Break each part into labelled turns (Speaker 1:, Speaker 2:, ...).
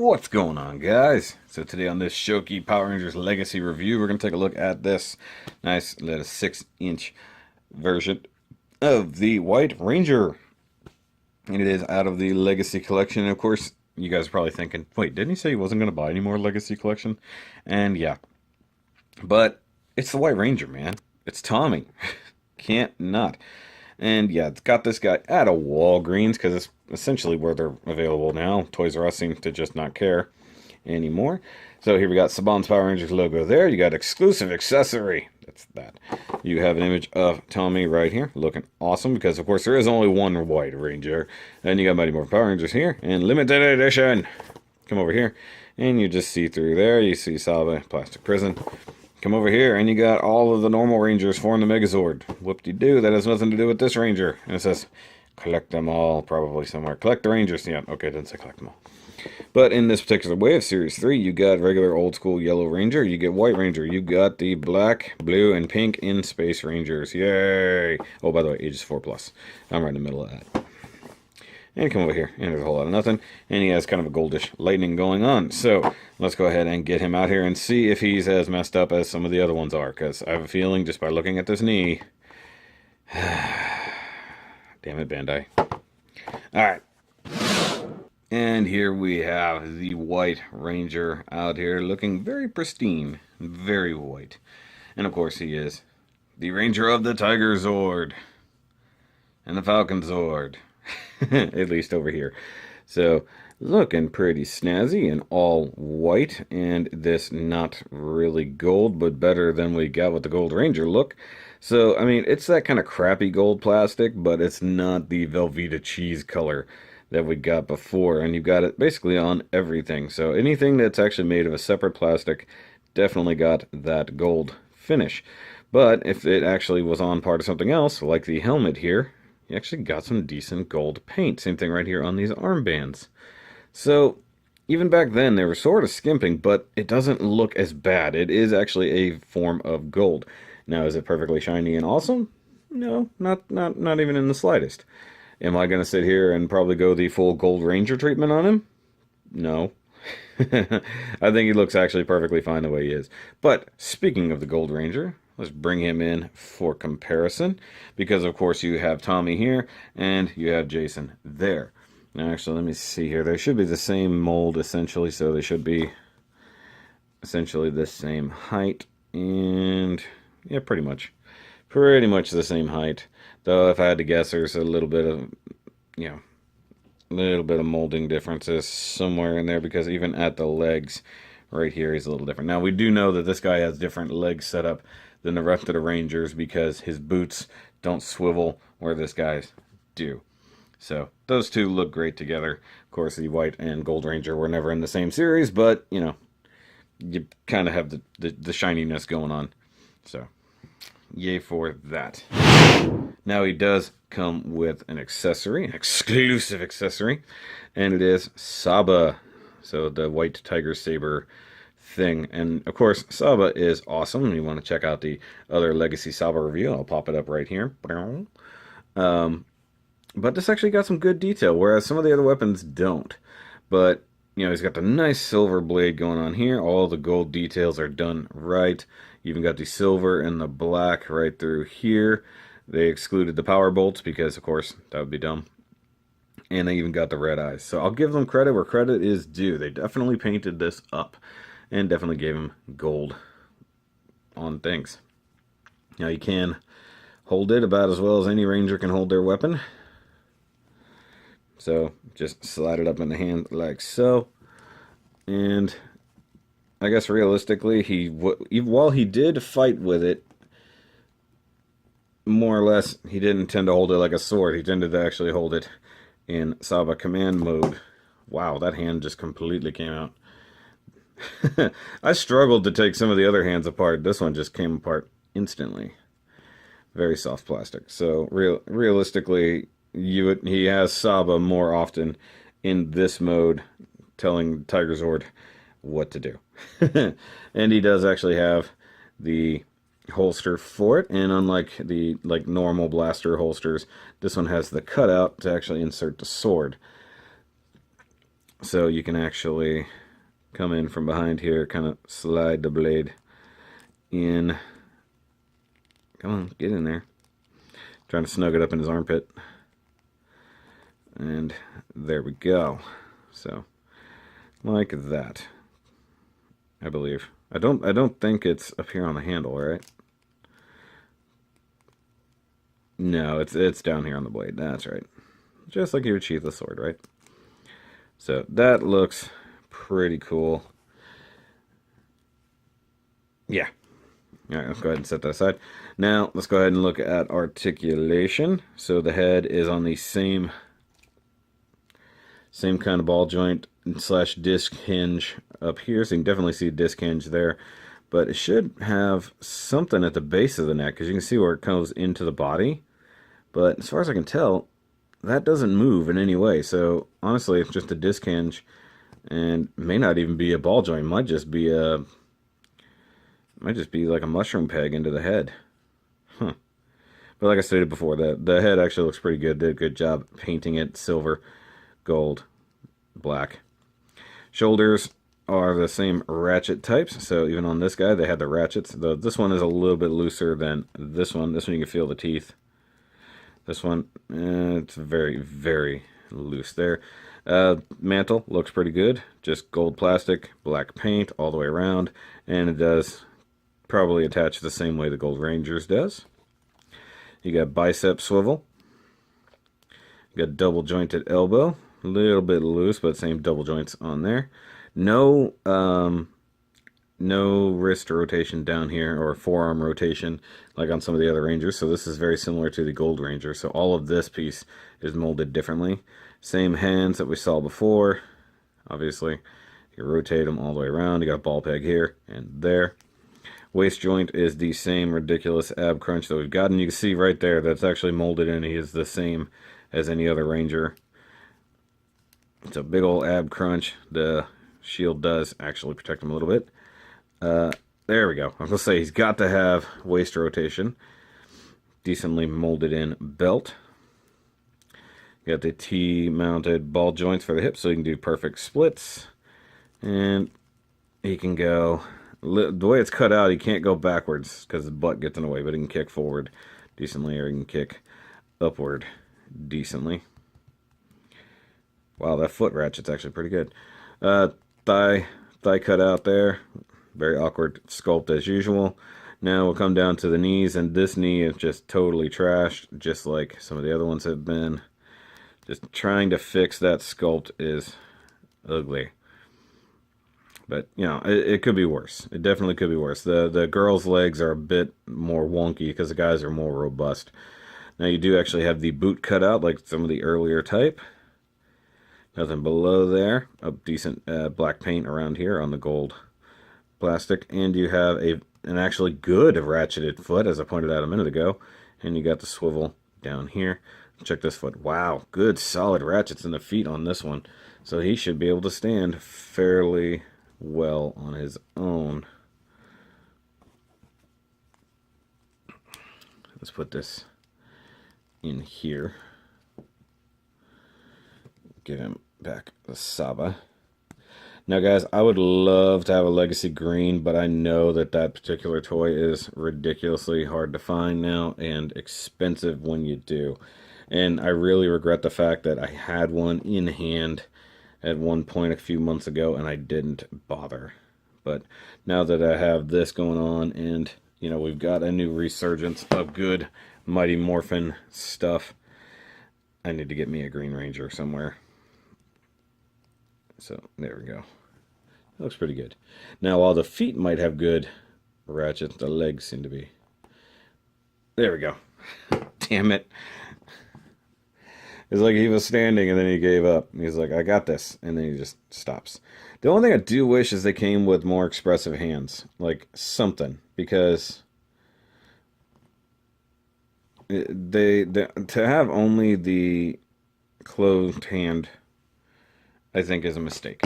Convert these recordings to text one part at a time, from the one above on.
Speaker 1: What's going on, guys? So today on this Shoky Power Rangers Legacy review, we're going to take a look at this nice little 6-inch version of the White Ranger. And it is out of the Legacy Collection. And of course, you guys are probably thinking, wait, didn't he say he wasn't going to buy any more Legacy Collection? And yeah, but it's the White Ranger, man. It's Tommy. Can't not. And yeah, it's got this guy at a Walgreens because it's essentially where they're available now. Toys R Us seem to just not care anymore. So here we got Saban's Power Rangers logo there. You got exclusive accessory. That's that. You have an image of Tommy right here, looking awesome because of course there is only one White Ranger. And you got Mighty Morphin Power Rangers here, and limited edition. Come over here, and you just see through there. You see Saba, Plastic Prison. Come over here, and you got all of the normal Rangers forming the Megazord. Whoop-de-doo, that has nothing to do with this Ranger. And it says, collect them all, probably somewhere. Collect the Rangers. Yeah, okay, it doesn't say collect them all. But in this particular wave, Series 3, you got regular old-school Yellow Ranger. You get White Ranger. You got the black, blue, and pink in Space Rangers. Yay! Oh, by the way, ages 4+. I'm right in the middle of that. And come over here, and there's a whole lot of nothing. And he has kind of a goldish lightning going on. So, let's go ahead and get him out here and see if he's as messed up as some of the other ones are. Because I have a feeling, just by looking at this knee... Damn it, Bandai. Alright. And here we have the White Ranger out here, looking very pristine. Very white. And of course he is the Ranger of the Tiger Zord. And the Falcon Zord. At least over here. So, looking pretty snazzy and all white, and this not really gold, but better than we got with the Gold Ranger look. So, I mean, it's that kind of crappy gold plastic, but it's not the Velveeta cheese color that we got before, and you've got it basically on everything. So, anything that's actually made of a separate plastic definitely got that gold finish. But if it actually was on part of something else, like the helmet here, you actually got some decent gold paint. Same thing right here on these armbands. So, even back then, they were sort of skimping, but it doesn't look as bad. It is actually a form of gold. Now, is it perfectly shiny and awesome? No, not even in the slightest. Am I going to sit here and probably go the full Gold Ranger treatment on him? No. I think he looks actually perfectly fine the way he is. But, speaking of the Gold Ranger... let's bring him in for comparison, because of course you have Tommy here, and you have Jason there. Now actually, let me see here. They should be the same mold, essentially, so they should be essentially the same height, and yeah, pretty much the same height. Though, if I had to guess, there's a little bit of, a little bit of molding differences somewhere in there, because even at the legs, right here, he's a little different. Now, we do know that this guy has different leg setup than the rest of the Rangers because his boots don't swivel where this guy's do. So, those two look great together. Of course, the White and Gold Ranger were never in the same series, but, you kind of have the shininess going on. So, yay for that. Now, he does come with an accessory, an exclusive accessory, and it is Saba. So, the White Tiger Saber thing. And of course, Saba is awesome. You want to check out the other Legacy Saba review, I'll pop it up right here. But this actually got some good detail, whereas some of the other weapons don't. But, he's got the nice silver blade going on here. All the gold details are done right. You even got the silver and the black right through here. They excluded the power bolts because, of course, that would be dumb. And they even got the red eyes. So I'll give them credit where credit is due. They definitely painted this up. And definitely gave him gold on things. Now you can hold it about as well as any Ranger can hold their weapon. So just slide it up in the hand like so. And I guess realistically, while he did fight with it, more or less, he didn't tend to hold it like a sword. He tended to actually hold it in Saba command mode. Wow, that hand just completely came out. I struggled to take some of the other hands apart. This one just came apart instantly. Very soft plastic. So realistically, he has Saba more often in this mode, telling Tiger Zord what to do. And he does actually have the holster for it, and unlike the normal blaster holsters, this one has the cutout to actually insert the sword. So you can actually come in from behind here, kind of slide the blade in. Come on, get in there. Trying to snug it up in his armpit. And there we go. So, like that. I believe. I don't think it's up here on the handle, right? No, it's down here on the blade. That's right. Just like you would sheath a sword, right? So that looks pretty cool. Yeah. All right, let's go ahead and set that aside. Now, let's go ahead and look at articulation. So the head is on the same kind of ball joint / disc hinge up here. So you can definitely see a disc hinge there. But it should have something at the base of the neck, because you can see where it goes into the body. But as far as I can tell, that doesn't move in any way. So honestly, it's just a disc hinge, and may not even be a ball joint. Might just be like a mushroom peg into the head. Huh. But like I stated before, the head actually looks pretty good. Did a good job painting it silver, gold, black. Shoulders are the same ratchet types. So even on this guy, they had the ratchets. Though this one is a little bit looser than this one. This one you can feel the teeth. This one, it's very, very loose there. Mantle looks pretty good. Just gold plastic, black paint all the way around. And it does probably attach the same way the Gold Ranger's does. You got bicep swivel. You got double jointed elbow. A little bit loose, but same double joints on there. No wrist rotation down here, or forearm rotation like on some of the other Rangers. So this is very similar to the Gold Ranger. So all of this piece is molded differently. Same hands that we saw before. Obviously, you rotate them all the way around. You got a ball peg here and there. Waist joint is the same ridiculous ab crunch that we've gotten. You can see right there that's actually molded in. He is the same as any other Ranger. It's a big old ab crunch. The shield does actually protect him a little bit. There we go. I was going to say he's got to have waist rotation. Decently molded in belt. You got the T-mounted ball joints for the hips, so you can do perfect splits. And he can go, the way it's cut out, he can't go backwards because the butt gets in the way, but he can kick forward decently, or he can kick upward decently. Wow, that foot ratchet's actually pretty good. Thigh cut out there. Very awkward sculpt as usual. Now we'll come down to the knees, and this knee is just totally trashed, just like some of the other ones have been. Just trying to fix that sculpt is ugly. But, you know, it could be worse. It definitely could be worse. The girls' legs are a bit more wonky because the guys are more robust. Now you do actually have the boot cut out like some of the earlier type. Nothing below there. A decent black paint around here on the gold plastic, and you have an actually good ratcheted foot, as I pointed out a minute ago, and you got the swivel down here. Check this foot. Wow, good solid ratchets in the feet on this one, so he should be able to stand fairly well on his own. Let's put this in here. Give him back the Saba. Now, guys, I would love to have a Legacy Green, but I know that particular toy is ridiculously hard to find now and expensive when you do. And I really regret the fact that I had one in hand at one point a few months ago and I didn't bother. But now that I have this going on, and, you know, we've got a new resurgence of good Mighty Morphin stuff, I need to get me a Green Ranger somewhere. So, there we go. It looks pretty good. Now, while the feet might have good ratchets, the legs seem to be... There we go. Damn it. It's like he was standing and then he gave up. He's like, I got this. And then he just stops. The only thing I do wish is they came with more expressive hands. Like, something. Because... to have only the closed hand, I think, is a mistake.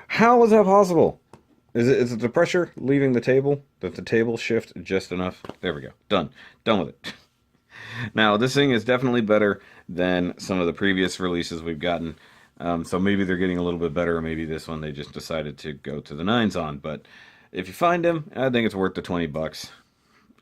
Speaker 1: How is that possible? Is it the pressure leaving the table? Does the table shift just enough? There we go. Done. Done with it. Now, this thing is definitely better than some of the previous releases we've gotten. So maybe they're getting a little bit better, or maybe this one they just decided to go to the 9s on. But if you find them, I think it's worth the 20 bucks.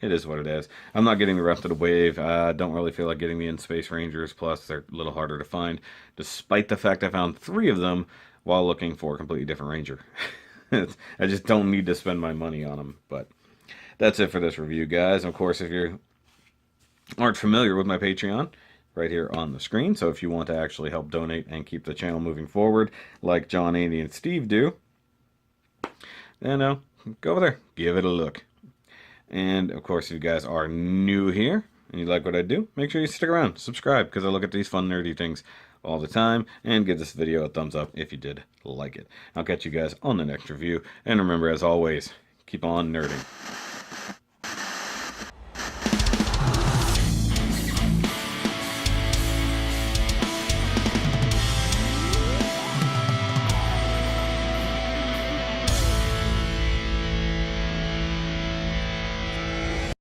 Speaker 1: It is what it is. I'm not getting the rest of the wave. I don't really feel like getting the In-Space Rangers, plus they're a little harder to find, despite the fact I found 3 of them while looking for a completely different Ranger. I just don't need to spend my money on them. But that's it for this review, guys. And of course, if you aren't familiar with my Patreon, right here on the screen. So if you want to actually help donate and keep the channel moving forward, like John, Andy, and Steve do, then go over there, give it a look. And of course, if you guys are new here and you like what I do, make sure you stick around, subscribe, because I look at these fun nerdy things all the time, and give this video a thumbs up if you did like it. I'll catch you guys on the next review, and remember, as always, keep on nerding.